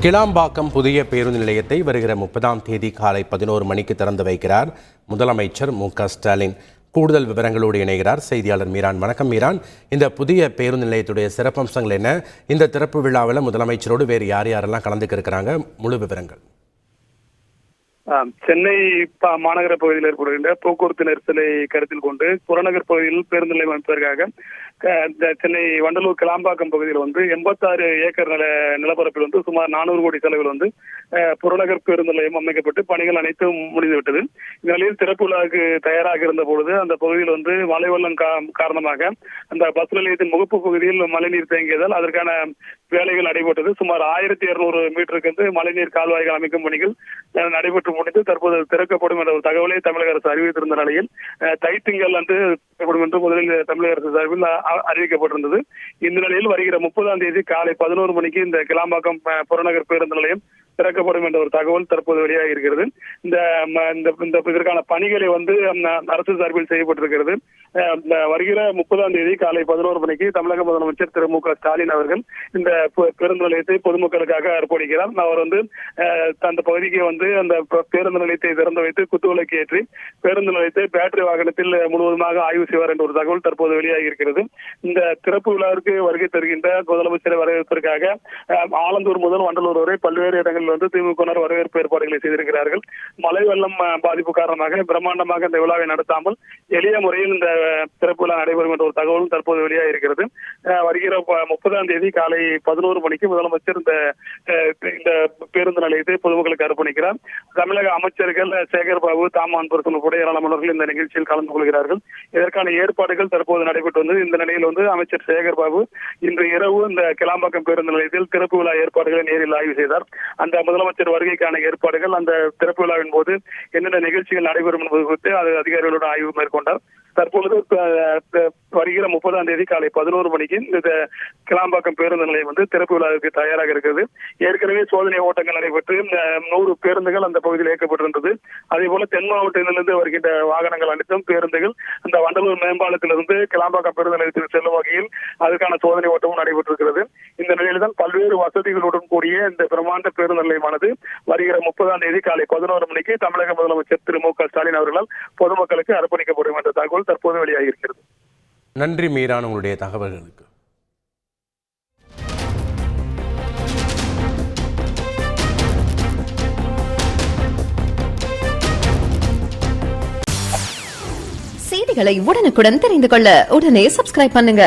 கிளாம்பாக்கம் புதிய பேருந்து நிலையத்தை வருகிற 30ஆம் தேதி காலை 11 மணிக்கு திறந்து வைக்கிறார் முதலமைச்சர் மு.க.ஸ்டாலின். கூடுதல் விவரங்களோடு இணைகிறார் செய்தியாளர் மீரான். வணக்கம் மீரான். இந்த புதிய பேருந்து நிலையத்துடைய சிறப்பம்சங்கள் என்ன? இந்த திறப்பு விழாவில் முதலமைச்சரோடு வேறு யாரெல்லாம் கலந்துக்க இருக்கிறாங்க? முழு விவரங்கள். சென்னை மாநகர பகுதியில் ஏற்படுகின்ற போக்குவரத்து நெரிசலை கருத்தில் கொண்டு புறநகர் பகுதியில் பேருந்து நிலையம் அமைப்பதற்காக சென்னை வண்டலூர் கிளாம்பாக்கம் பகுதியில் 86 ஏக்கர் நிலப்பரப்பில் சுமார் 400 கோடி செலவில் புறநகர் பேருந்து நிலையம் அமைக்கப்பட்டு பணிகள் அனைத்தும் முடிந்துவிட்டது. இந்த நிலையில் திறப்பு விழாவுக்கு தயாராக இருந்த பொழுது அந்த பகுதியில் மழை வெள்ளம் காரணமாக அந்த பஸ் நிலையத்தின் முகப்பு பகுதியில் மழைநீர் தேங்கியதால் அதற்கான வேலைகள் நடைபெற்றது. சுமார் 1200 மீட்டருக்கு மழைநீர் கால்வாய்கள் அமைக்கும் பணிகள் நடைபெற்று முடிந்து தற்போது திறக்கப்படும் என்ற ஒரு தகவலை தமிழக அரசு அறிவித்திருந்த நிலையில் தைத்திங்கள் திறக்கப்படும் என்று முதலில் தமிழக அரசு சார்பில் அறிவிக்கப்பட்டிருந்தது. இந்த நிலையில் வருகிற 30ஆம் தேதி காலை 11 மணிக்கு இந்த கிளாம்பாக்கம் புறநகர் பேருந்து நிலையம் திறக்கப்படும் என்ற ஒரு தகவல் தற்போது வெளியாக இருக்கிறது. இதற்கான பணிகளை அரசு சார்பில் செய்யப்பட்டிருக்கிறது. வருகிற 30ஆம் தேதி காலை 11 மணிக்கு தமிழக முதலமைச்சர் திரு மு.க.ஸ்டாலின் அவர்கள் இந்த பேருந்து நிலையத்தை பொதுமக்களுக்காக அர்ப்பணிக்கிறார். அவர் அந்த பகுதிக்கு அந்த பேருந்து நிலையத்தை திறந்து வைத்து குத்துவிளக்கு ஏற்றி பேருந்து நிலையத்தை பேட்டரி வாகனத்தில் முழுவதுமாக ஆய்வு செய்வார் என்ற ஒரு தகவல் தற்போது வெளியாகி இருக்கிறது. இந்த திறப்பு விழாவிற்கு வருகை தருகின்ற முதலமைச்சரை வரவேற்பதற்காக ஆலந்தூர் முதல் வண்டலூர் வரை பல்வேறு இடங்களில் திமுக வரவேற்பு ஏற்பாடுகளை செய்திருக்கிறார்கள். மழை வெள்ளம் பாதிப்பு காரணமாக பிரம்மாண்டமாக இந்த விழாவை நடத்தாமல் எளிய முறையில் இந்த திறப்பு விழா நடைபெறும் என்ற ஒரு தகவலும் தற்போது வெளியாக இருக்கிறது. வருகிற 30ஆம் தேதி காலை 11 மணிக்கு முதலமைச்சர் இந்த பேருந்து நிலையத்தை பொதுமக்களுக்கு அர்ப்பணிக்கிறார். தமிழக அமைச்சர்கள் சேகர் பாபு, தாமான் உட்பட ஏராளமானவர்கள் இந்த நிகழ்ச்சியில் கலந்து கொள்கிறார்கள். இதற்கான ஏற்பாடுகள் தற்போது நடைபெற்று வந்தது. இந்த நிலையில் அமைச்சர் சேகர் பாபு இன்று இரவு இந்த கிளாம்பாக்கம் பேருந்து நிலையத்தில் திறப்பு விழா ஏற்பாடுகளை நேரில் ஆய்வு செய்தார். அந்த முதலமைச்சர் வருகைக்கான ஏற்பாடுகள், அந்த திறப்பு விழாவின் போது என்னென்ன நிகழ்ச்சிகள் நடைபெறும் என்பது குறித்து அதிகாரிகளோடு ஆய்வு மேற்கொண்டார். தற்பொழுது வருகிற 30ஆம் தேதி காலை 11 மணிக்கு இந்த கிளாம்பாக்கம் பேருந்து நிலையம் திறப்பு விழாவிற்கு தயாராக இருக்கிறது. ஏற்கனவே சோதனை ஓட்டங்கள் நடைபெற்று 100 பேருந்துகள் அந்த பகுதியில் இயக்கப்பட்டிருந்தது. அதே போல தென் மாவட்டத்திலிருந்து வருகின்ற வாகனங்கள் அனைத்தும் பேருந்துகள் அந்த வண்டலூர் மேம்பாலத்திலிருந்து கிளாம்பாக்கம் பேருந்து நிலையத்தில் செல்லும் வகையில் அதற்கான சோதனை ஓட்டமும் நடைபெற்றிருக்கிறது. இந்த நிலையில் தான் பல்வேறு வசதிகளுடன் கூடிய இந்த பிரம்மாண்ட பேருந்து நிலையமானது வருகிற 30ஆம் தேதி காலை 11 மணிக்கு தமிழக முதலமைச்சர் திரு மு.க.ஸ்டாலின் அவர்களால் பொதுமக்களுக்கு அர்ப்பணிக்கப்படும் என்ற தகவல் தற்போது வெளியாகியிருக்கிறது. நன்றி மீரான், உங்களுடைய தகவல்களுக்கு. செய்திகளை உடனுக்குடன் தெரிந்து கொள்ள உடனே சப்ஸ்கிரைப் பண்ணுங்க.